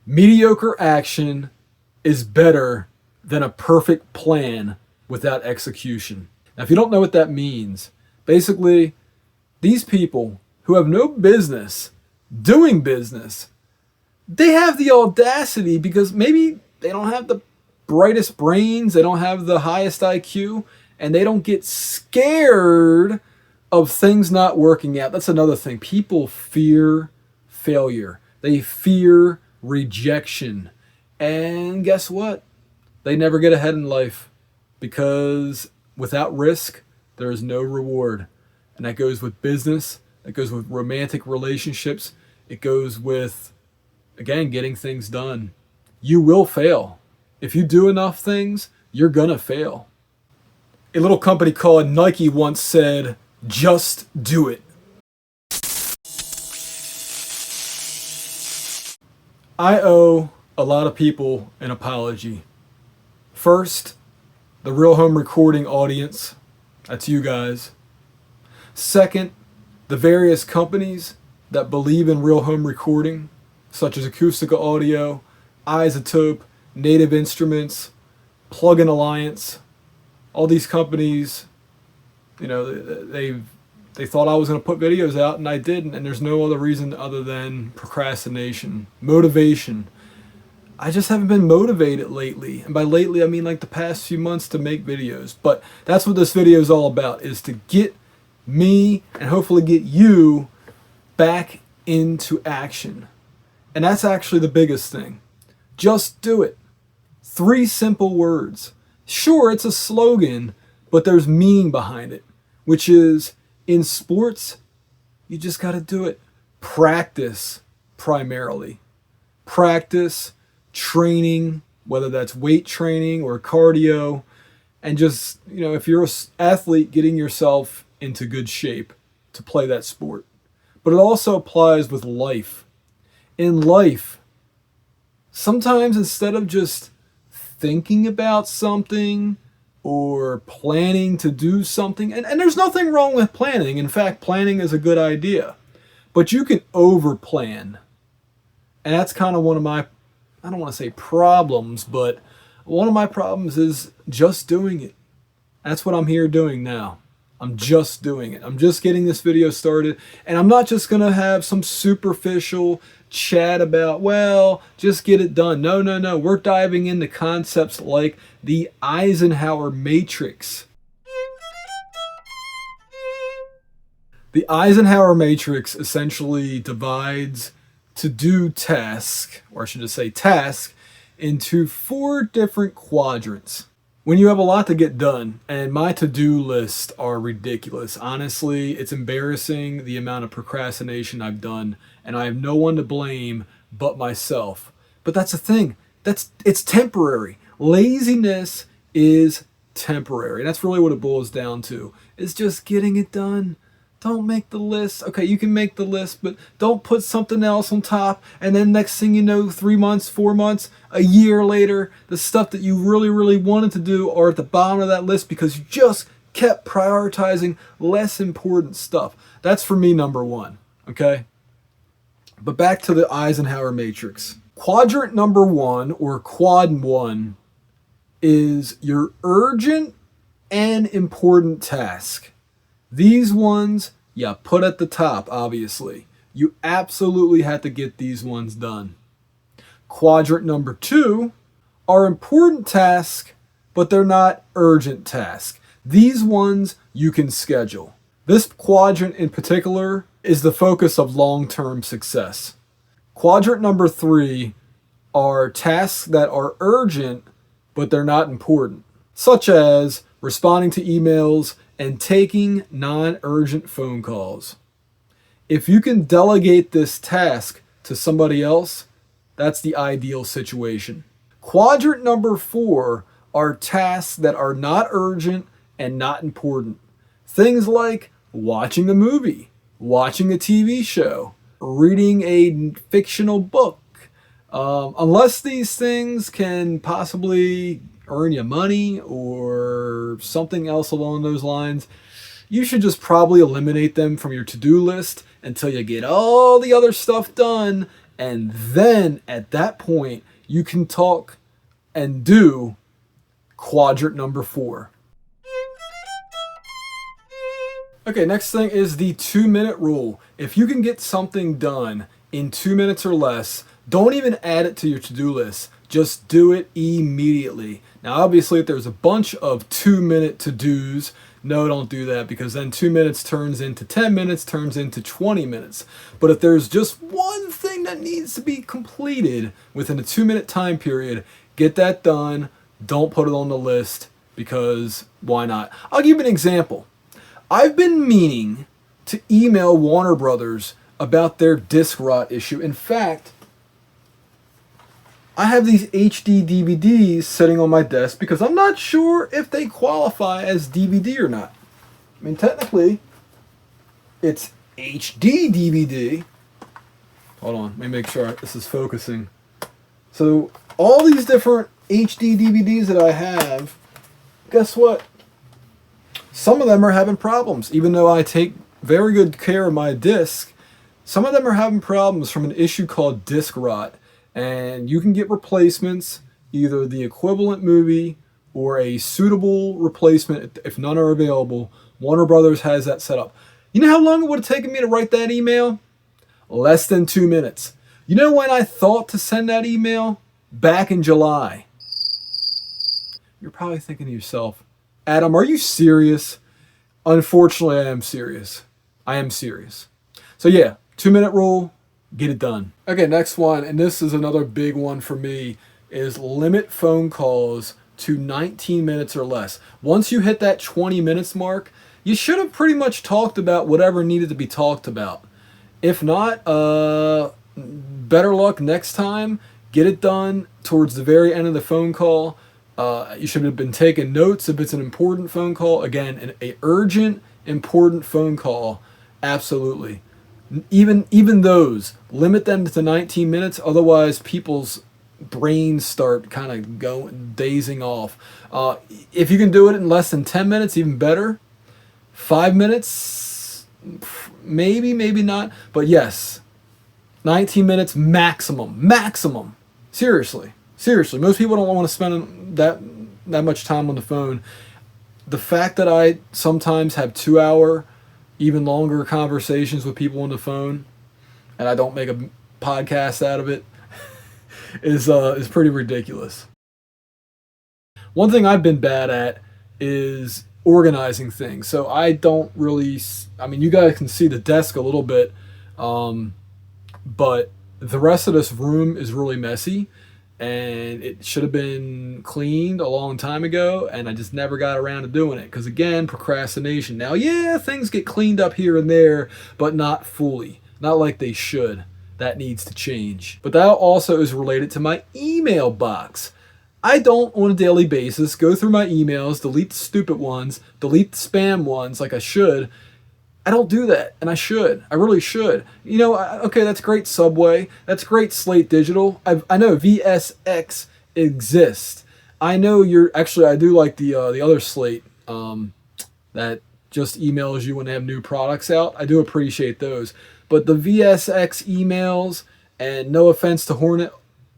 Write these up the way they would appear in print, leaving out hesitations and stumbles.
Mediocre action is better than a perfect plan without execution. Now, if you don't know what that means, basically, these people who have no business doing business, they have the audacity because maybe they don't have the brightest brains, they don't have the highest IQ, and they don't get scared of things not working out. That's another thing. People fear failure. They fear rejection. And guess what? They never get ahead in life because without risk, there is no reward. And that goes with business. That goes with romantic relationships. It goes with, again, getting things done. You will fail. If you do enough things, you're going to fail. A little company called Nike once said, "Just do it." I owe a lot of people an apology. First, the Real Home Recording audience. That's you guys. Second, the various companies that believe in real home recording, such as Acoustica Audio, Isotope, Native Instruments, Plug-in Alliance. All these companies, they thought I was going to put videos out and I didn't, and there's no other reason other than procrastination, motivation. I just haven't been motivated lately, and by lately I mean like the past few months, to make videos. But that's what this video is all about, is to get me and hopefully get you back into action. And that's actually the biggest thing. Just do it. 3 simple words. Sure, it's a slogan, but there's meaning behind it, which is, in sports, you just got to do it. Practice, primarily. Practice, training, whether that's weight training or cardio, and just, if you're an athlete, getting yourself into good shape to play that sport. But it also applies with life. In life, sometimes instead of just thinking about something or planning to do something, and there's nothing wrong with planning. In fact, planning is a good idea. But you can over-plan. And that's kind of one of my, I don't want to say problems, but one of my problems is just doing it. That's what I'm here doing now. I'm just doing it. I'm just getting this video started, and I'm not just going to have some superficial chat about, well, just get it done. No. We're diving into concepts like the Eisenhower Matrix. The Eisenhower Matrix essentially divides to-do task, or I should just say task, into 4 different quadrants. When you have a lot to get done, and my to-do lists are ridiculous. Honestly, it's embarrassing the amount of procrastination I've done, and I have no one to blame but myself. But that's the thing. It's temporary. Laziness is temporary. That's really what it boils down to. It's just getting it done. Don't make the list. Okay, you can make the list, but don't put something else on top. And then next thing you know, 3 months, 4 months, a year later, the stuff that you really, really wanted to do are at the bottom of that list because you just kept prioritizing less important stuff. That's for me number 1, okay? But back to the Eisenhower Matrix. Quadrant number 1, or quad 1, is your urgent and important task. These ones, put at the top, obviously. You absolutely have to get these ones done. Quadrant number 2 are important tasks, but they're not urgent tasks. These ones you can schedule. This quadrant in particular is the focus of long-term success. Quadrant number 3 are tasks that are urgent, but they're not important, such as responding to emails and taking non-urgent phone calls. If you can delegate this task to somebody else, that's the ideal situation. Quadrant number 4 are tasks that are not urgent and not important. Things like watching a movie, watching a TV show, reading a fictional book. Unless these things can possibly earn you money or something else along those lines, you should just probably eliminate them from your to-do list until you get all the other stuff done And then at that point, you can talk and do quadrant number 4. Okay, next thing is the 2-minute rule. If you can get something done in 2 minutes or less, don't even add it to your to-do list. Just do it immediately. Now, obviously, if there's a bunch of 2-minute to-dos, no, don't do that, because then 2 minutes turns into 10 minutes, turns into 20 minutes. But if there's just one thing that needs to be completed within a 2-minute time period, get that done. Don't put it on the list, because why not? I'll give you an example. I've been meaning to email Warner Brothers about their disc rot issue. In fact, I have these HD DVDs sitting on my desk because I'm not sure if they qualify as DVD or not. I mean, technically, it's HD DVD. Hold on, let me make sure this is focusing. So, all these different HD DVDs that I have, guess what? Some of them are having problems. Even though I take very good care of my disc, some of them are having problems from an issue called disc rot. And you can get replacements, either the equivalent movie or a suitable replacement if none are available. Warner Brothers has that set up. You know how long it would have taken me to write that email? Less than 2 minutes. You know when I thought to send that email? Back in July. You're probably thinking to yourself, Adam, are you serious? Unfortunately, I am serious. I am serious. So yeah, 2-minute rule, get it done. Okay, next one, and this is another big one for me, is limit phone calls to 19 minutes or less. Once you hit that 20 minutes mark, you should have pretty much talked about whatever needed to be talked about. If not, better luck next time. Get it done towards the very end of the phone call. You should have been taking notes if it's an important phone call. Again, an urgent, important phone call, absolutely. Even those, limit them to 19 minutes. Otherwise, people's brains start kind of dazing off. If you can do it in less than 10 minutes, even better. 5 minutes, maybe not. But yes, 19 minutes maximum. Seriously, most people don't want to spend that much time on the phone. The fact that I sometimes have 2-hour, even longer conversations with people on the phone, and I don't make a podcast out of it, is pretty ridiculous. One thing I've been bad at is organizing things. So I don't really, I mean, you guys can see the desk a little bit, but the rest of this room is really messy, and it should have been cleaned a long time ago, and I just never got around to doing it because, again, procrastination. Now, yeah, things get cleaned up here and there, but not fully, not like they should. That needs to change. But that also is related to my email box. I don't, on a daily basis, go through my emails, delete the stupid ones, delete the spam ones like I should. I don't do that, and I should. I really should. You know, okay, that's great, Subway. That's great, Slate Digital. I know VSX exists. I know actually, I do like the other Slate that just emails you when they have new products out. I do appreciate those. But the VSX emails, and no offense to Hornet,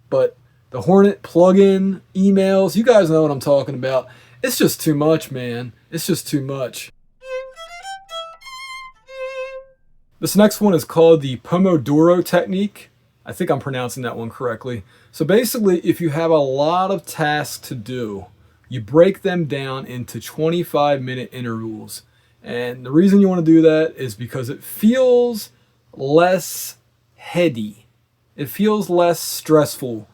but the Hornet plugin emails, you guys know what I'm talking about. It's just too much, man. It's just too much. This next one is called the Pomodoro Technique. I think I'm pronouncing that one correctly. So basically, if you have a lot of tasks to do, you break them down into 25-minute intervals. And the reason you want to do that is because it feels less heady. It feels less stressful.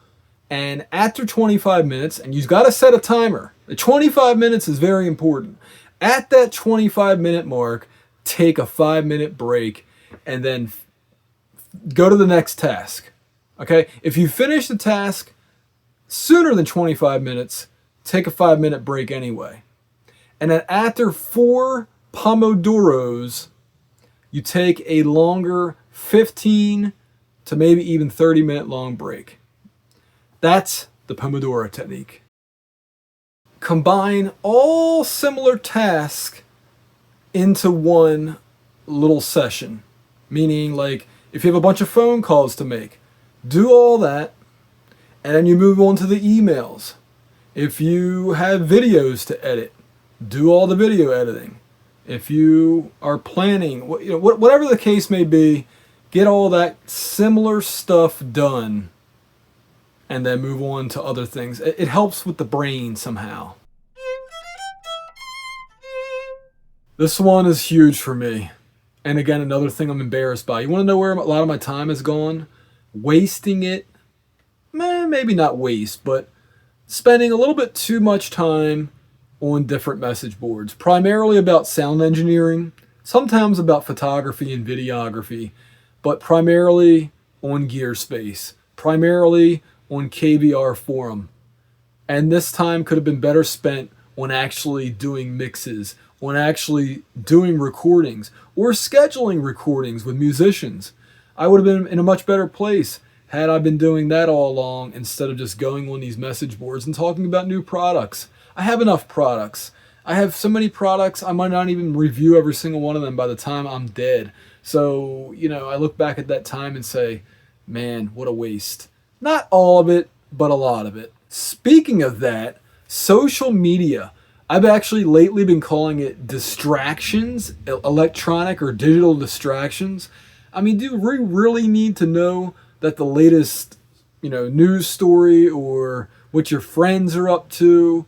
And after 25 minutes, and you've got to set a timer. The 25 minutes is very important. At that 25-minute mark, take a 5-minute break and then go to the next task. Okay? If you finish the task sooner than 25 minutes, take a 5-minute break anyway. And then after 4 Pomodoros, you take a longer 15 to maybe even 30-minute long break. That's the Pomodoro Technique. Combine all similar tasks into one little session. Meaning, like, if you have a bunch of phone calls to make, Do all that, and then you move on to the emails. If you have videos to edit, do all the video editing. If you are planning, whatever the case may be, get all that similar stuff done and then move on to other things. It helps with the brain somehow. This one is huge for me. And again, another thing I'm embarrassed by. You want to know where a lot of my time has gone? Wasting it. Maybe not waste, but spending a little bit too much time on different message boards, primarily about sound engineering, sometimes about photography and videography, but primarily on Gearspace, primarily on KVR Forum. And this time could have been better spent on actually doing mixes, on actually doing recordings, or scheduling recordings with musicians. I would have been in a much better place had I been doing that all along instead of just going on these message boards and talking about new products. I have enough products. I have so many products, I might not even review every single one of them by the time I'm dead. So, I look back at that time and say, man, what a waste. Not all of it, but a lot of it. Speaking of that, social media. I've actually lately been calling it distractions, electronic or digital distractions. I mean, do we really need to know that the latest, news story or what your friends are up to?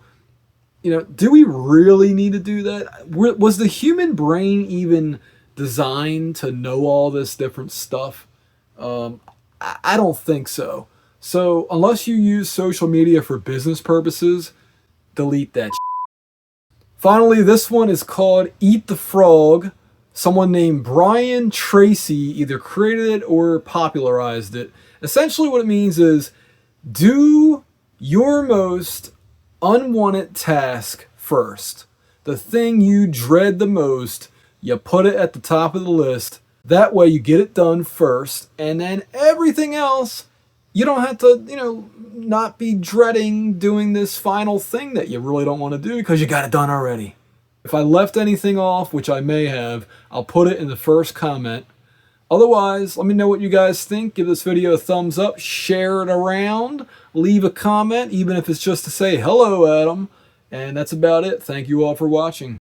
Do we really need to do that? Was the human brain even designed to know all this different stuff? I don't think so. So unless you use social media for business purposes, delete that. Finally, this one is called Eat the Frog. Someone named Brian Tracy either created it or popularized it. Essentially what it means is do your most unwanted task first. The thing you dread the most, you put it at the top of the list. That way you get it done first, and then everything else, you don't have to, not be dreading doing this final thing that you really don't want to do because you got it done already. If I left anything off, which I may have, I'll put it in the first comment. Otherwise, let me know what you guys think. Give this video a thumbs up, share it around, leave a comment, even if it's just to say hello, Adam. And that's about it. Thank you all for watching.